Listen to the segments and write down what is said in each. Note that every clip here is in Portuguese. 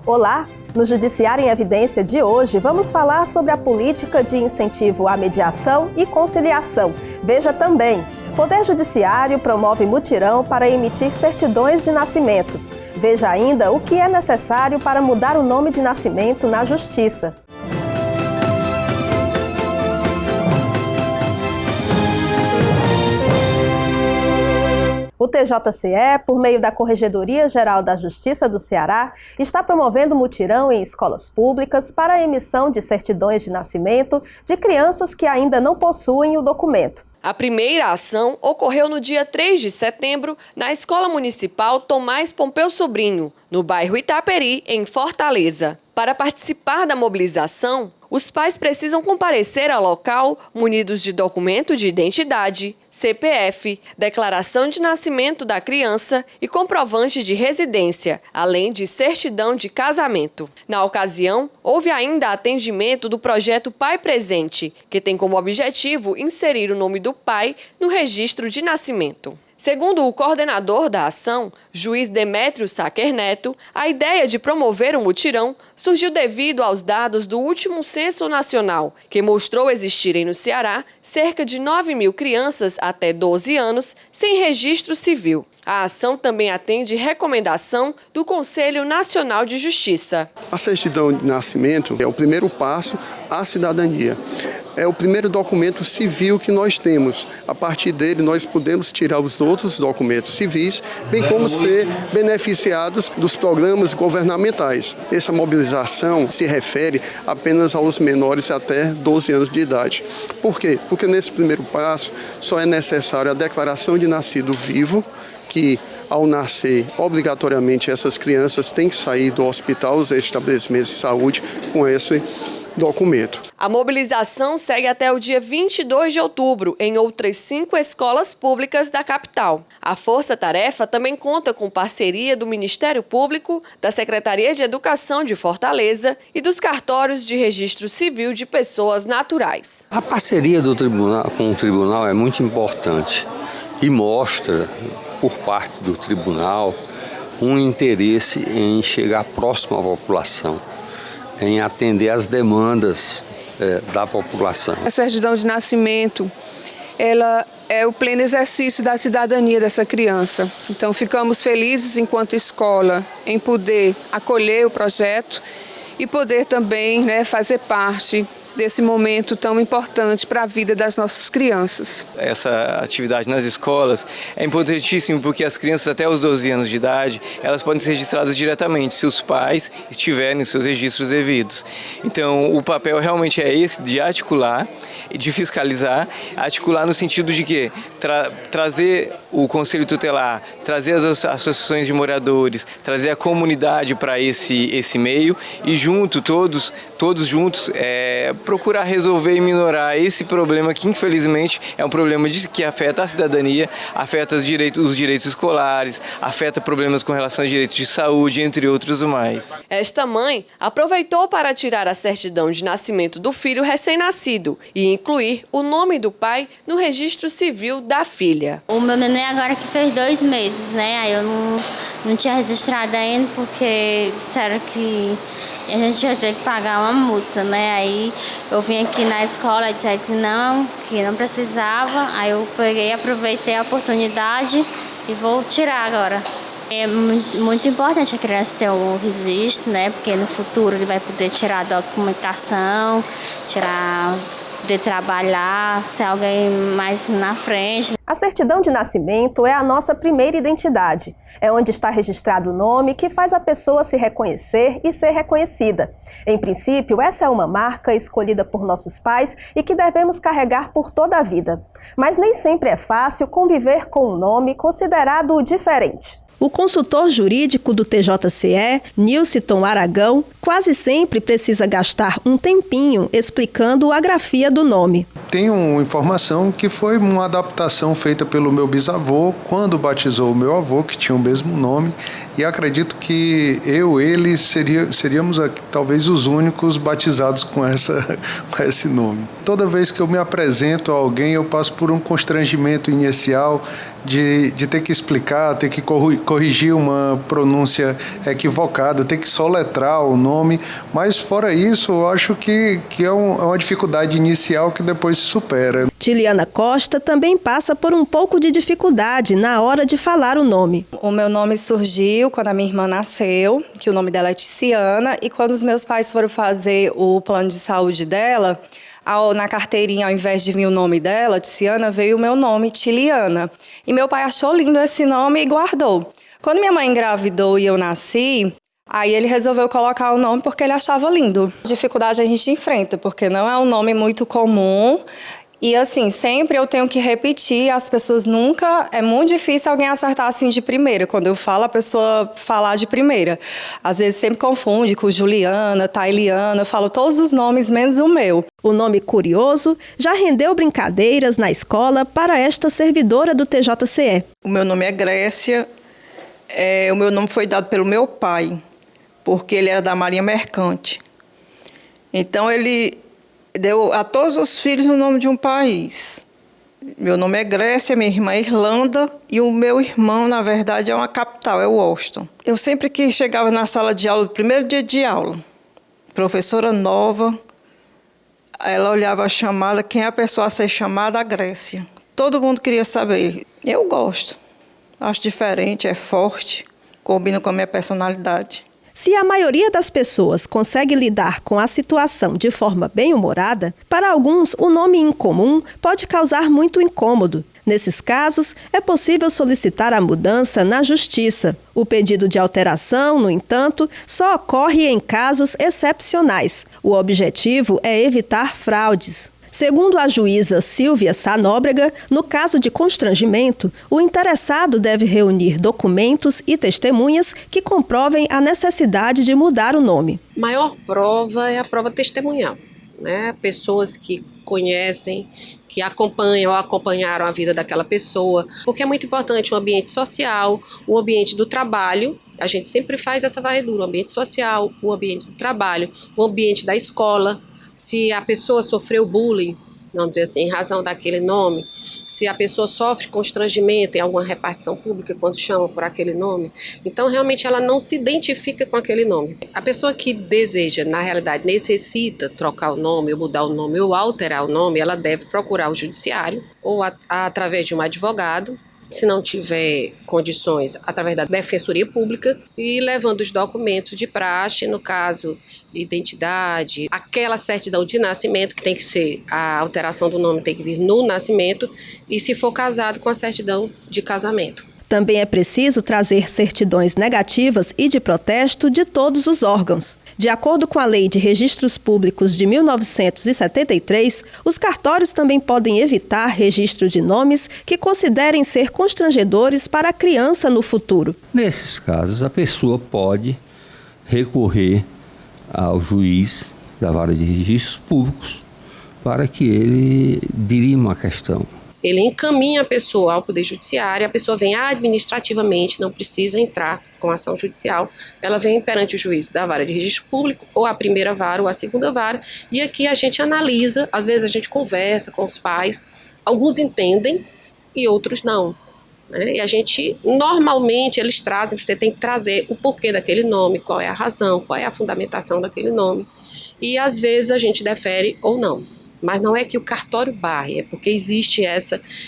Olá! No Judiciário em Evidência de hoje, vamos falar sobre a política de incentivo à mediação e conciliação. Veja também, Poder Judiciário promove mutirão para emitir certidões de nascimento. Veja ainda o que é necessário para mudar o nome de nascimento na Justiça. O TJCE, por meio da Corregedoria Geral da Justiça do Ceará, está promovendo mutirão em escolas públicas para a emissão de certidões de nascimento de crianças que ainda não possuem o documento. A primeira ação ocorreu no dia 3 de setembro na Escola Municipal Tomás Pompeu Sobrinho, no bairro Itaperi, em Fortaleza. Para participar da mobilização, os pais precisam comparecer ao local munidos de documento de identidade, CPF, declaração de nascimento da criança e comprovante de residência, além de certidão de casamento. Na ocasião, houve ainda atendimento do projeto Pai Presente, que tem como objetivo inserir o nome do pai no registro de nascimento. Segundo o coordenador da ação, juiz Demétrio Saquer Neto, a ideia de promover um mutirão surgiu devido aos dados do último Censo Nacional, que mostrou existirem no Ceará cerca de 9.000 crianças até 12 anos sem registro civil. A ação também atende recomendação do Conselho Nacional de Justiça. A certidão de nascimento é o primeiro passo à cidadania. É o primeiro documento civil que nós temos. A partir dele, nós podemos tirar os outros documentos civis, bem como ser beneficiados dos programas governamentais. Essa mobilização se refere apenas aos menores até 12 anos de idade. Por quê? Porque nesse primeiro passo só é necessário a declaração de nascido vivo, que ao nascer, obrigatoriamente, essas crianças têm que sair do hospital, os estabelecimentos de saúde, com esse documento. A mobilização segue até o dia 22 de outubro, em outras 5 escolas públicas da capital. A Força Tarefa também conta com parceria do Ministério Público, da Secretaria de Educação de Fortaleza e dos cartórios de registro civil de pessoas naturais. A parceria do tribunal com o tribunal é muito importante e mostra, por parte do tribunal, um interesse em chegar próximo à população, em atender às demandas da população. A certidão de nascimento, ela é o pleno exercício da cidadania dessa criança. Então, ficamos felizes enquanto escola em poder acolher o projeto e poder também, fazer parte desse momento tão importante para a vida das nossas crianças. Essa atividade nas escolas é importantíssima porque as crianças até os 12 anos de idade, elas podem ser registradas diretamente se os pais estiverem nos seus registros devidos. Então, o papel realmente é esse, de articular, de fiscalizar, articular no sentido de que trazer o Conselho Tutelar, trazer as associações de moradores, trazer a comunidade para esse meio e todos juntos, procurar resolver e minorar esse problema que, infelizmente, é um problema que afeta a cidadania, afeta os direitos escolares, afeta problemas com relação aos direitos de saúde, entre outros mais. Esta mãe aproveitou para tirar a certidão de nascimento do filho recém-nascido e incluir o nome do pai no registro civil da filha. O meu neném agora que fez 2 meses, aí eu não tinha registrado ainda porque disseram que a gente ia ter que pagar uma multa, Aí eu vim aqui na escola e disseram que não precisava. Aí eu peguei, aproveitei a oportunidade e vou tirar agora. É muito importante a criança ter o registro, Porque no futuro ele vai poder tirar a documentação, poder trabalhar, ser alguém mais na frente. A certidão de nascimento é a nossa primeira identidade. É onde está registrado o nome que faz a pessoa se reconhecer e ser reconhecida. Em princípio, essa é uma marca escolhida por nossos pais e que devemos carregar por toda a vida. Mas nem sempre é fácil conviver com um nome considerado diferente. O consultor jurídico do TJCE, Nilciton Aragão, quase sempre precisa gastar um tempinho explicando a grafia do nome. Tenho informação que foi uma adaptação feita pelo meu bisavô quando batizou o meu avô, que tinha o mesmo nome, e acredito que ele seríamos talvez os únicos batizados com esse nome. Toda vez que eu me apresento a alguém, eu passo por um constrangimento inicial de ter que explicar, ter que corrigir uma pronúncia equivocada, ter que soletrar o nome, mas fora isso, eu acho que é uma dificuldade inicial que depois se supera. Tiliana Costa também passa por um pouco de dificuldade na hora de falar o nome. O meu nome surgiu quando a minha irmã nasceu, que o nome dela é Tiziana, e quando os meus pais foram fazer o plano de saúde dela, na carteirinha, ao invés de vir o nome dela, Tiziana, veio o meu nome, Tiliana. E meu pai achou lindo esse nome e guardou. Quando minha mãe engravidou e eu nasci, aí ele resolveu colocar o nome porque ele achava lindo. Dificuldade a gente enfrenta, porque não é um nome muito comum. E assim, sempre eu tenho que repetir, as pessoas nunca... É muito difícil alguém acertar assim de primeira. Quando eu falo, a pessoa falar de primeira. Às vezes sempre confunde com Juliana, Tailiana, eu falo todos os nomes, menos o meu. O nome curioso já rendeu brincadeiras na escola para esta servidora do TJCE. O meu nome é Grécia, o meu nome foi dado pelo meu pai, porque ele era da Marinha Mercante. Então ele deu a todos os filhos o nome de um país. Meu nome é Grécia, minha irmã é Irlanda e o meu irmão, na verdade, é uma capital, é Washington. Eu sempre que chegava na sala de aula, no primeiro dia de aula, professora nova, ela olhava a chamada, quem é a pessoa a ser chamada? A Grécia. Todo mundo queria saber. Eu gosto, acho diferente, é forte, combina com a minha personalidade. Se a maioria das pessoas consegue lidar com a situação de forma bem-humorada, para alguns o nome incomum pode causar muito incômodo. Nesses casos, é possível solicitar a mudança na Justiça. O pedido de alteração, no entanto, só ocorre em casos excepcionais. O objetivo é evitar fraudes. Segundo a juíza Silvia Sanóbrega, no caso de constrangimento, o interessado deve reunir documentos e testemunhas que comprovem a necessidade de mudar o nome. A maior prova é a prova testemunhal, né? Pessoas que conhecem, que acompanham ou acompanharam a vida daquela pessoa, porque é muito importante o ambiente social, o ambiente do trabalho. A gente sempre faz essa varredura, o ambiente social, o ambiente do trabalho, o ambiente da escola. Se a pessoa sofreu bullying, vamos dizer assim, em razão daquele nome, se a pessoa sofre constrangimento em alguma repartição pública quando chama por aquele nome, então realmente ela não se identifica com aquele nome. A pessoa que deseja, na realidade, necessita trocar o nome, ou mudar o nome, ou alterar o nome, ela deve procurar o judiciário, ou através de um advogado, se não tiver condições, através da Defensoria Pública, e levando os documentos de praxe, no caso, identidade, aquela certidão de nascimento, que tem que ser, a alteração do nome tem que vir no nascimento, e se for casado, com a certidão de casamento. Também é preciso trazer certidões negativas e de protesto de todos os órgãos. De acordo com a Lei de Registros Públicos de 1973, os cartórios também podem evitar registro de nomes que considerem ser constrangedores para a criança no futuro. Nesses casos, a pessoa pode recorrer ao juiz da Vara de Registros Públicos para que ele dirima a questão. Ele encaminha a pessoa ao Poder Judiciário, a pessoa vem administrativamente, não precisa entrar com ação judicial, ela vem perante o juiz da Vara de Registro Público, ou a primeira vara ou a segunda vara, e aqui a gente analisa, às vezes a gente conversa com os pais, alguns entendem e outros não. Né? E a gente, normalmente, eles trazem, você tem que trazer o porquê daquele nome, qual é a razão, qual é a fundamentação daquele nome, e às vezes a gente defere ou não. Mas não é que o cartório barre, é porque existe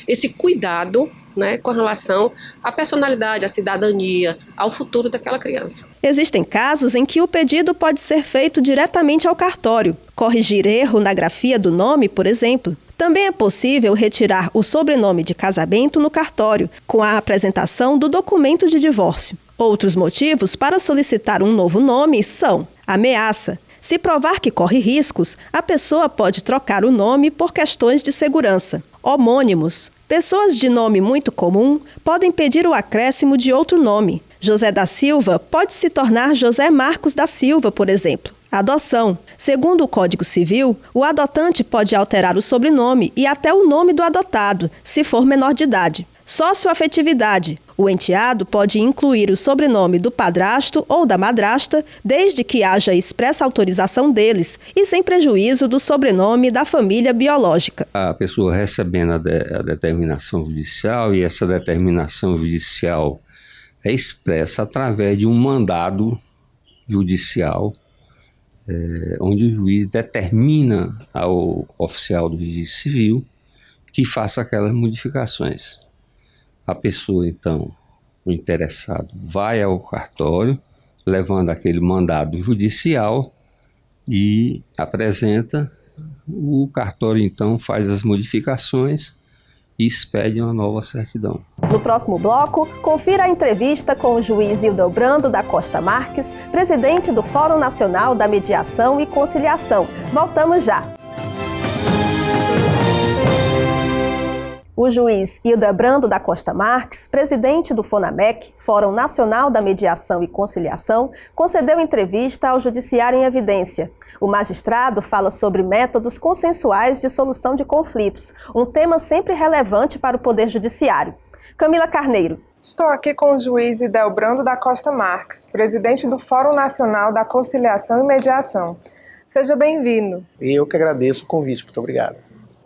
esse cuidado, né, com relação à personalidade, à cidadania, ao futuro daquela criança. Existem casos em que o pedido pode ser feito diretamente ao cartório. Corrigir erro na grafia do nome, por exemplo. Também é possível retirar o sobrenome de casamento no cartório, com a apresentação do documento de divórcio. Outros motivos para solicitar um novo nome são ameaça. Se provar que corre riscos, a pessoa pode trocar o nome por questões de segurança. Homônimos. Pessoas de nome muito comum podem pedir o acréscimo de outro nome. José da Silva pode se tornar José Marcos da Silva, por exemplo. Adoção. Segundo o Código Civil, o adotante pode alterar o sobrenome e até o nome do adotado, se for menor de idade. Socioafetividade. O enteado pode incluir o sobrenome do padrasto ou da madrasta, desde que haja expressa autorização deles e sem prejuízo do sobrenome da família biológica. A pessoa recebendo a determinação judicial, e essa determinação judicial é expressa através de um mandado judicial, onde o juiz determina ao oficial do registro civil que faça aquelas modificações. A pessoa, então, o interessado, vai ao cartório, levando aquele mandado judicial e apresenta. O cartório, então, faz as modificações e expede uma nova certidão. No próximo bloco, confira a entrevista com o juiz Hildebrando da Costa Marques, presidente do Fórum Nacional da Mediação e Conciliação. Voltamos já! O juiz Hildebrando da Costa Marques, presidente do FONAMEC, Fórum Nacional da Mediação e Conciliação, concedeu entrevista ao Judiciário em Evidência. O magistrado fala sobre métodos consensuais de solução de conflitos, um tema sempre relevante para o Poder Judiciário. Camila Carneiro. Estou aqui com o juiz Hildebrando da Costa Marques, presidente do Fórum Nacional da Conciliação e Mediação. Seja bem-vindo. Eu que agradeço o convite, muito obrigado.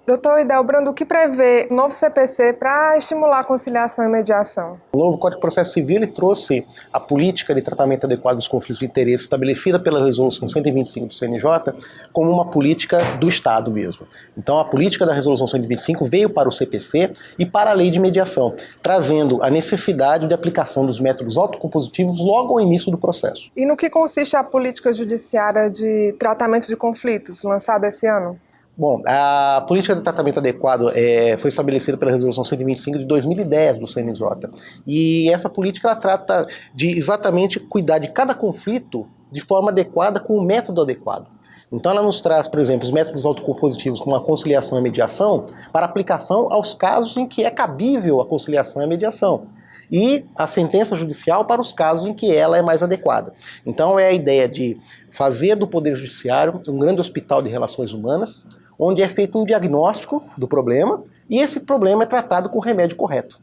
Doutor Hildebrando, o que prevê o novo CPC para estimular a conciliação e mediação? O novo Código de Processo Civil ele trouxe a política de tratamento adequado dos conflitos de interesse estabelecida pela Resolução 125 do CNJ como uma política do Estado mesmo. Então a política da Resolução 125 veio para o CPC e para a Lei de Mediação, trazendo a necessidade de aplicação dos métodos autocompositivos logo ao início do processo. E no que consiste a política judiciária de tratamento de conflitos, lançada esse ano? Bom, a política de tratamento adequado foi estabelecida pela Resolução 125 de 2010 do CNJ. E essa política ela trata de exatamente cuidar de cada conflito de forma adequada com o método adequado. Então ela nos traz, por exemplo, os métodos autocompositivos como a conciliação e a mediação para aplicação aos casos em que é cabível a conciliação e a mediação. E a sentença judicial para os casos em que ela é mais adequada. Então é a ideia de fazer do Poder Judiciário um grande hospital de relações humanas, onde é feito um diagnóstico do problema e esse problema é tratado com o remédio correto.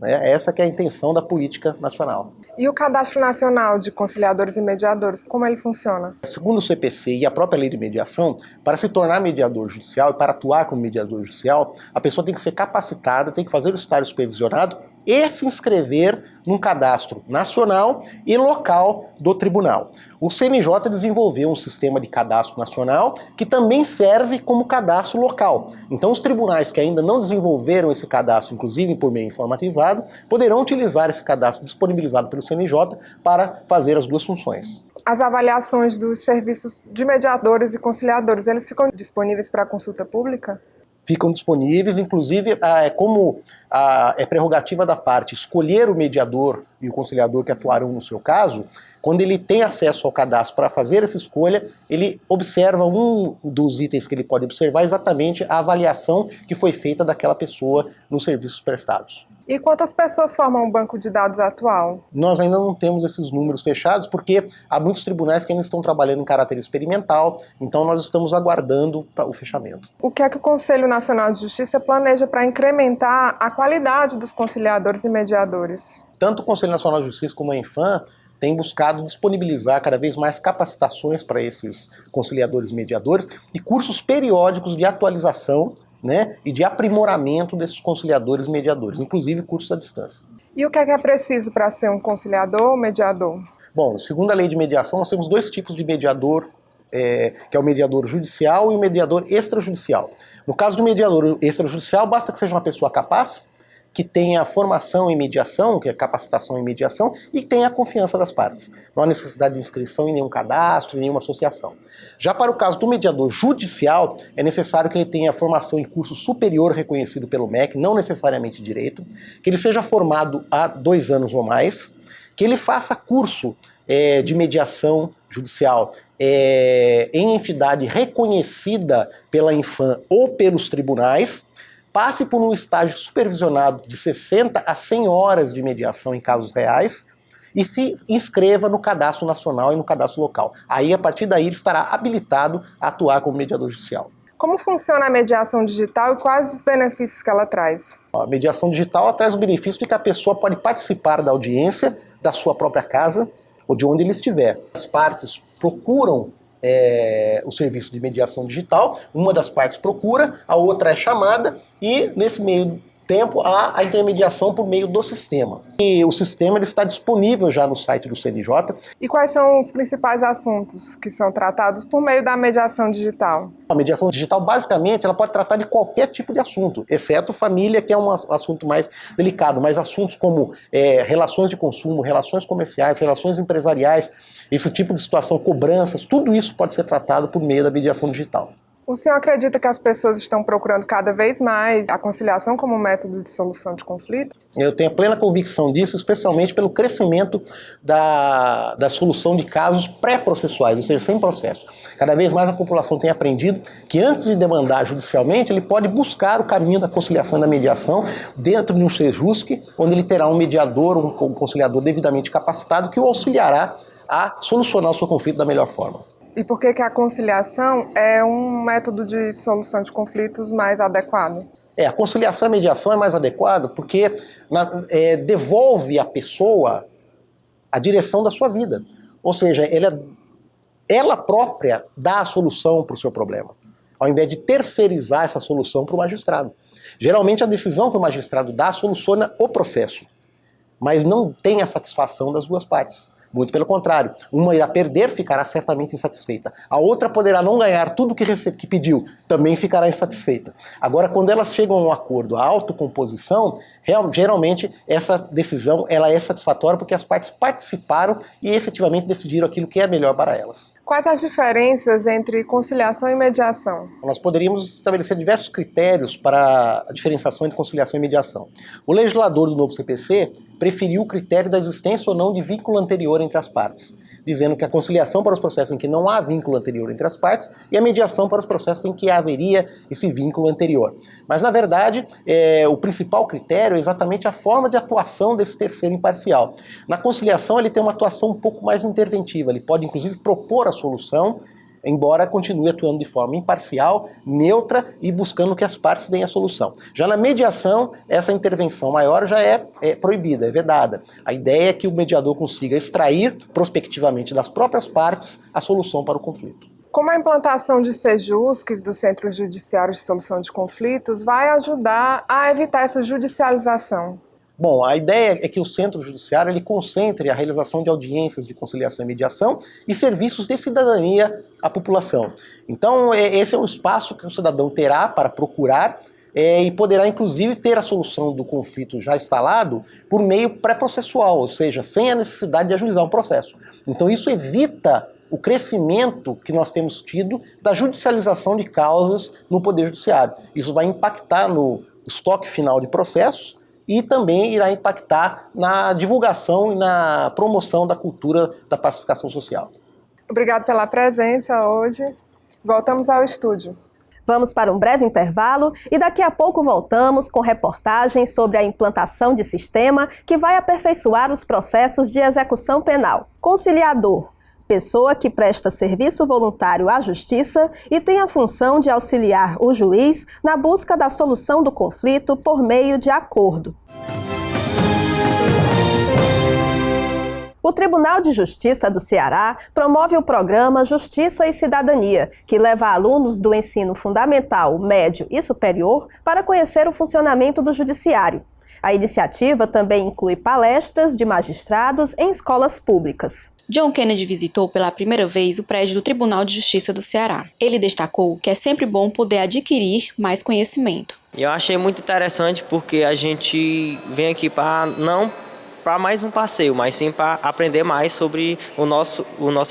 Essa que é a intenção da política nacional. E o Cadastro Nacional de Conciliadores e Mediadores, como ele funciona? Segundo o CPC e a própria Lei de Mediação, para se tornar mediador judicial e para atuar como mediador judicial, a pessoa tem que ser capacitada, tem que fazer o estágio supervisionado e se inscrever num cadastro nacional e local do tribunal. O CNJ desenvolveu um sistema de cadastro nacional que também serve como cadastro local. Então os tribunais que ainda não desenvolveram esse cadastro, inclusive por meio informatizado, poderão utilizar esse cadastro disponibilizado pelo CNJ para fazer as duas funções. As avaliações dos serviços de mediadores e conciliadores, eles ficam disponíveis para consulta pública? Ficam disponíveis, inclusive como é prerrogativa da parte escolher o mediador e o conciliador que atuarão no seu caso, quando ele tem acesso ao cadastro para fazer essa escolha, ele observa um dos itens que ele pode observar, exatamente a avaliação que foi feita daquela pessoa nos serviços prestados. E quantas pessoas formam o banco de dados atual? Nós ainda não temos esses números fechados, porque há muitos tribunais que ainda estão trabalhando em caráter experimental, então nós estamos aguardando o fechamento. O que é que o Conselho Nacional de Justiça planeja para incrementar a qualidade dos conciliadores e mediadores? Tanto o Conselho Nacional de Justiça como a Infam tem buscado disponibilizar cada vez mais capacitações para esses conciliadores e mediadores e cursos periódicos de atualização, e de aprimoramento desses conciliadores e mediadores, inclusive cursos à distância. E o que é preciso para ser um conciliador ou mediador? Bom, segundo a Lei de Mediação, nós temos dois tipos de mediador, que é o mediador judicial e o mediador extrajudicial. No caso do mediador extrajudicial, basta que seja uma pessoa capaz, que tenha formação em mediação, que é capacitação em mediação, e que tenha a confiança das partes. Não há necessidade de inscrição em nenhum cadastro, em nenhuma associação. Já para o caso do mediador judicial, é necessário que ele tenha formação em curso superior reconhecido pelo MEC, não necessariamente direito, que ele seja formado há 2 anos ou mais, que ele faça curso de mediação judicial em entidade reconhecida pela Infam ou pelos tribunais, passe por um estágio supervisionado de 60 a 100 horas de mediação em casos reais e se inscreva no cadastro nacional e no cadastro local. Aí, a partir daí, ele estará habilitado a atuar como mediador judicial. Como funciona a mediação digital e quais os benefícios que ela traz? A mediação digital ela traz o benefício de que a pessoa pode participar da audiência da sua própria casa ou de onde ele estiver. As partes procuram o serviço de mediação digital, uma das partes procura, a outra é chamada e nesse meio tempo há a intermediação por meio do sistema. E o sistema ele está disponível já no site do CNJ. E quais são os principais assuntos que são tratados por meio da mediação digital? A mediação digital, basicamente, ela pode tratar de qualquer tipo de assunto, exceto família, que é um assunto mais delicado, mas assuntos como relações de consumo, relações comerciais, relações empresariais, esse tipo de situação, cobranças, tudo isso pode ser tratado por meio da mediação digital. O senhor acredita que as pessoas estão procurando cada vez mais a conciliação como método de solução de conflitos? Eu tenho plena convicção disso, especialmente pelo crescimento da solução de casos pré-processuais, ou seja, sem processo. Cada vez mais a população tem aprendido que antes de demandar judicialmente, ele pode buscar o caminho da conciliação e da mediação dentro de um SEJUSC, onde ele terá um mediador, um conciliador devidamente capacitado que o auxiliará a solucionar o seu conflito da melhor forma. E por que a conciliação é um método de solução de conflitos mais adequado? A conciliação e a mediação é mais adequado porque devolve à pessoa a direção da sua vida. Ou seja, ela própria dá a solução para o seu problema, ao invés de terceirizar essa solução para o magistrado. Geralmente a decisão que o magistrado dá soluciona o processo, mas não tem a satisfação das duas partes. Muito pelo contrário, uma irá perder, ficará certamente insatisfeita. A outra poderá não ganhar tudo que pediu, também ficará insatisfeita. Agora, quando elas chegam a um acordo, a autocomposição, geralmente essa decisão ela é satisfatória porque as partes participaram e efetivamente decidiram aquilo que é melhor para elas. Quais as diferenças entre conciliação e mediação? Nós poderíamos estabelecer diversos critérios para a diferenciação entre conciliação e mediação. O legislador do novo CPC preferiu o critério da existência ou não de vínculo anterior entre as partes, dizendo que a conciliação para os processos em que não há vínculo anterior entre as partes e a mediação para os processos em que haveria esse vínculo anterior. Mas, na verdade, o principal critério é exatamente a forma de atuação desse terceiro imparcial. Na conciliação, ele tem uma atuação um pouco mais interventiva, ele pode, inclusive, propor a solução, embora continue atuando de forma imparcial, neutra e buscando que as partes deem a solução. Já na mediação, essa intervenção maior já é proibida, é vedada. A ideia é que o mediador consiga extrair prospectivamente das próprias partes a solução para o conflito. Como a implantação de SEJUSCs, dos Centros Judiciários de Solução de Conflitos, vai ajudar a evitar essa judicialização? Bom, a ideia é que o Centro Judiciário ele concentre a realização de audiências de conciliação e mediação e serviços de cidadania à população. Então, esse é um espaço que o cidadão terá para procurar e poderá, inclusive, ter a solução do conflito já instalado por meio pré-processual, ou seja, sem a necessidade de ajuizar um processo. Então, isso evita o crescimento que nós temos tido da judicialização de causas no Poder Judiciário. Isso vai impactar no estoque final de processos e também irá impactar na divulgação e na promoção da cultura da pacificação social. Obrigado pela presença hoje. Voltamos ao estúdio. Vamos para um breve intervalo e daqui a pouco voltamos com reportagens sobre a implantação de sistema que vai aperfeiçoar os processos de execução penal. Conciliador, pessoa que presta serviço voluntário à justiça e tem a função de auxiliar o juiz na busca da solução do conflito por meio de acordo. O Tribunal de Justiça do Ceará promove o programa Justiça e Cidadania, que leva alunos do ensino fundamental, médio e superior para conhecer o funcionamento do judiciário. A iniciativa também inclui palestras de magistrados em escolas públicas. John Kennedy visitou pela primeira vez o prédio do Tribunal de Justiça do Ceará. Ele destacou que é sempre bom poder adquirir mais conhecimento. Eu achei muito interessante porque a gente vem aqui não para mais um passeio, mas sim para aprender mais sobre o nosso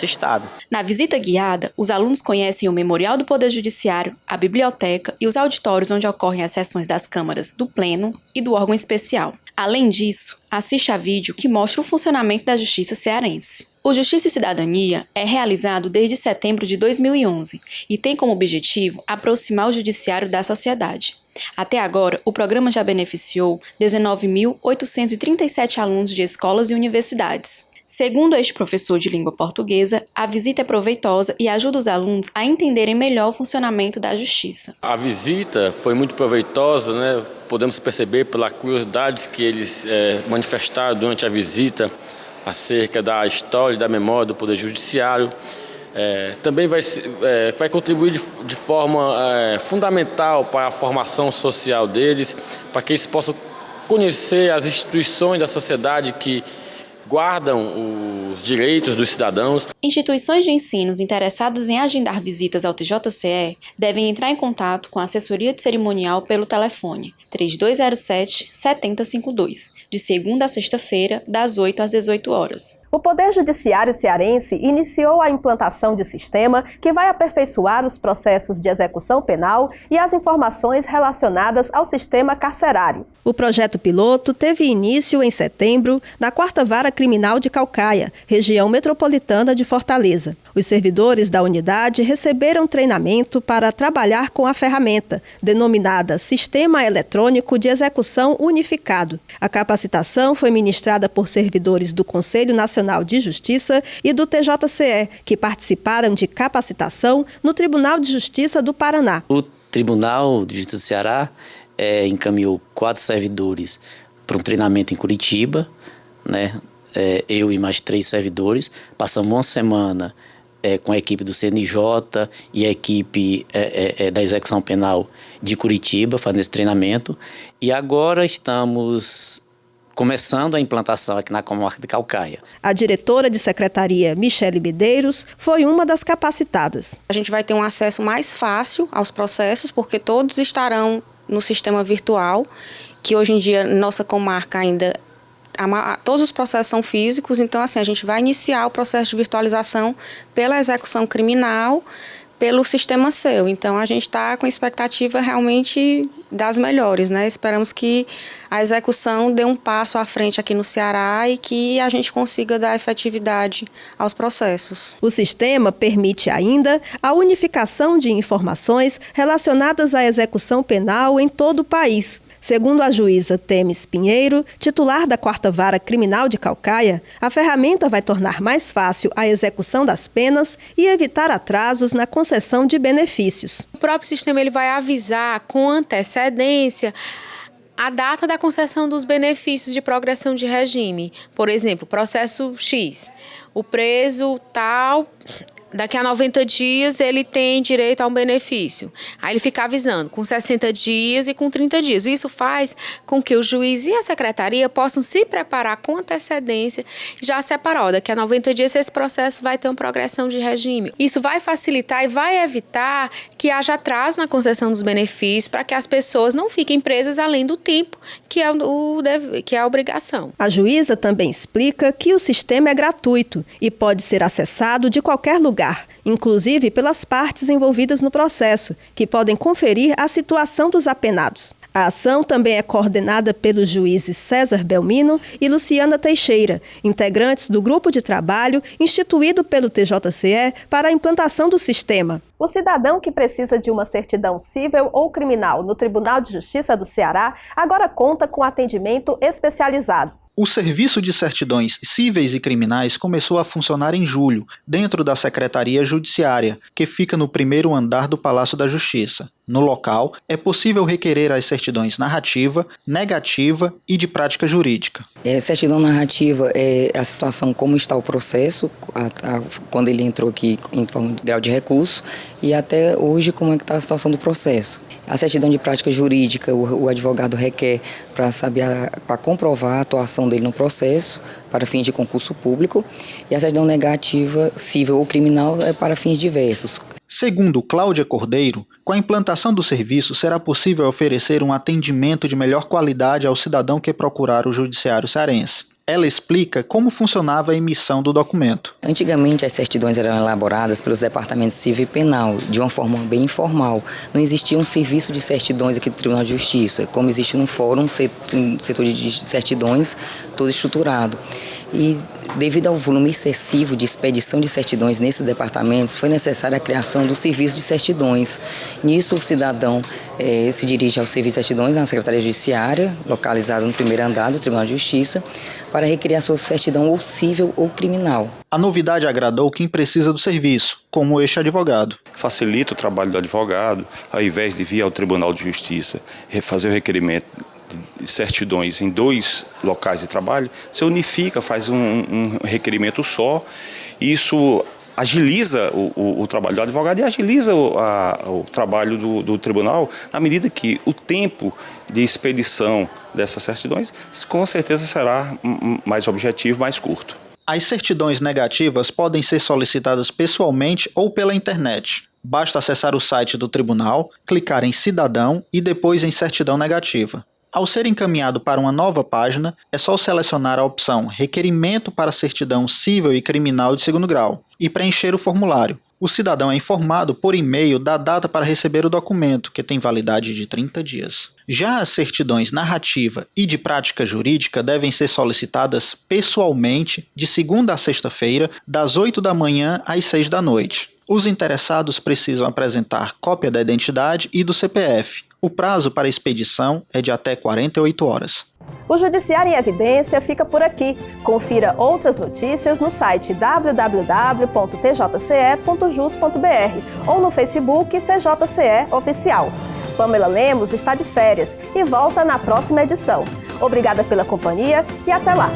estado. Na visita guiada, os alunos conhecem o Memorial do Poder Judiciário, a biblioteca e os auditórios onde ocorrem as sessões das câmaras do Pleno e do órgão especial. Além disso, assiste a vídeo que mostra o funcionamento da Justiça cearense. O Justiça e Cidadania é realizado desde setembro de 2011 e tem como objetivo aproximar o judiciário da sociedade. Até agora, o programa já beneficiou 19.837 alunos de escolas e universidades. Segundo este professor de língua portuguesa, a visita é proveitosa e ajuda os alunos a entenderem melhor o funcionamento da justiça. A visita foi muito proveitosa, né? Podemos perceber pelas curiosidades que eles manifestaram durante a visita acerca da história e da memória do Poder Judiciário. Também vai contribuir de forma fundamental para a formação social deles, para que eles possam conhecer as instituições da sociedade que guardam os direitos dos cidadãos. Instituições de ensino interessadas em agendar visitas ao TJCE devem entrar em contato com a assessoria de cerimonial pelo telefone 3207-7052, de segunda a sexta-feira, das 8 às 18 horas. O Poder Judiciário cearense iniciou a implantação de sistema que vai aperfeiçoar os processos de execução penal e as informações relacionadas ao sistema carcerário. O projeto piloto teve início em setembro na 4ª Vara Criminal de Caucaia, região metropolitana de Fortaleza. Os servidores da unidade receberam treinamento para trabalhar com a ferramenta, denominada Sistema Eletrônico de Execução Unificado. A capacitação foi ministrada por servidores do Conselho Nacional de Justiça e do TJCE, que participaram de capacitação no Tribunal de Justiça do Paraná. O Tribunal de Justiça do Ceará encaminhou 4 servidores para um treinamento em Curitiba, né? Eu e mais 3 servidores. Passamos uma semana com a equipe do CNJ e a equipe da execução penal de Curitiba, fazendo esse treinamento. E agora estamos começando a implantação aqui na comarca de Caucaia. A diretora de secretaria, Michele Medeiros, foi uma das capacitadas. A gente vai ter um acesso mais fácil aos processos, porque todos estarão no sistema virtual, que hoje em dia, nossa comarca ainda, todos os processos são físicos, então assim, a gente vai iniciar o processo de virtualização pela execução criminal, pelo sistema seu. Então, a gente está com expectativa realmente das melhores, né? Esperamos que a execução dê um passo à frente aqui no Ceará e que a gente consiga dar efetividade aos processos. O sistema permite ainda a unificação de informações relacionadas à execução penal em todo o país. Segundo a juíza Temis Pinheiro, titular da 4ª Vara Criminal de Caucaia, a ferramenta vai tornar mais fácil a execução das penas e evitar atrasos na concessão de benefícios. O próprio sistema ele vai avisar com antecedência a data da concessão dos benefícios de progressão de regime. Por exemplo, processo X, o preso tal, daqui a 90 dias ele tem direito a um benefício. Aí ele fica avisando com 60 dias e com 30 dias. Isso faz com que o juiz e a secretaria possam se preparar com antecedência, já separar, daqui a 90 dias esse processo vai ter uma progressão de regime. Isso vai facilitar e vai evitar que haja atraso na concessão dos benefícios, para que as pessoas não fiquem presas além do tempo que é a obrigação. A juíza também explica que o sistema é gratuito e pode ser acessado de qualquer lugar, inclusive pelas partes envolvidas no processo, que podem conferir a situação dos apenados. A ação também é coordenada pelos juízes César Belmino e Luciana Teixeira, integrantes do grupo de trabalho instituído pelo TJCE para a implantação do sistema. O cidadão que precisa de uma certidão civil ou criminal no Tribunal de Justiça do Ceará agora conta com atendimento especializado. O Serviço de Certidões Cíveis e Criminais começou a funcionar em julho, dentro da Secretaria Judiciária, que fica no 1º andar do Palácio da Justiça. No local, é possível requerer as certidões narrativa, negativa e de prática jurídica. Certidão narrativa é a situação como está o processo, quando ele entrou aqui em forma de grau de recurso, e até hoje como é que está a situação do processo. A certidão de prática jurídica, o advogado requer para comprovar a atuação dele no processo, para fins de concurso público, e a certidão negativa, civil ou criminal, é para fins diversos. Segundo Cláudia Cordeiro, com a implantação do serviço será possível oferecer um atendimento de melhor qualidade ao cidadão que procurar o judiciário cearense. Ela explica como funcionava a emissão do documento. Antigamente, as certidões eram elaboradas pelos departamentos civil e penal, de uma forma bem informal. Não existia um serviço de certidões aqui do Tribunal de Justiça, como existe no Fórum, um setor de certidões todo estruturado. E devido ao volume excessivo de expedição de certidões nesses departamentos, foi necessária a criação do serviço de certidões. Nisso, o cidadão se dirige ao serviço de certidões na Secretaria Judiciária, localizado no 1º andar do Tribunal de Justiça, para requerer a sua certidão ou civil ou criminal. A novidade agradou quem precisa do serviço, como este advogado. Facilita o trabalho do advogado, ao invés de vir ao Tribunal de Justiça fazer o requerimento de certidões em 2 locais de trabalho, você unifica, faz um requerimento só, e isso agiliza o trabalho do advogado e agiliza o trabalho do tribunal, na medida que o tempo de expedição dessas certidões com certeza será mais objetivo, mais curto. As certidões negativas podem ser solicitadas pessoalmente ou pela internet. Basta acessar o site do tribunal, clicar em Cidadão e depois em Certidão Negativa. Ao ser encaminhado para uma nova página, é só selecionar a opção Requerimento para Certidão Civil e Criminal de 2º grau e preencher o formulário. O cidadão é informado por e-mail da data para receber o documento, que tem validade de 30 dias. Já as certidões narrativa e de prática jurídica devem ser solicitadas pessoalmente de segunda a sexta-feira, das 8 da manhã às 6 da noite. Os interessados precisam apresentar cópia da identidade e do CPF. O prazo para expedição é de até 48 horas. O Judiciário em Evidência fica por aqui. Confira outras notícias no site www.tjce.jus.br ou no Facebook TJCE Oficial. Pamela Lemos está de férias e volta na próxima edição. Obrigada pela companhia e até lá!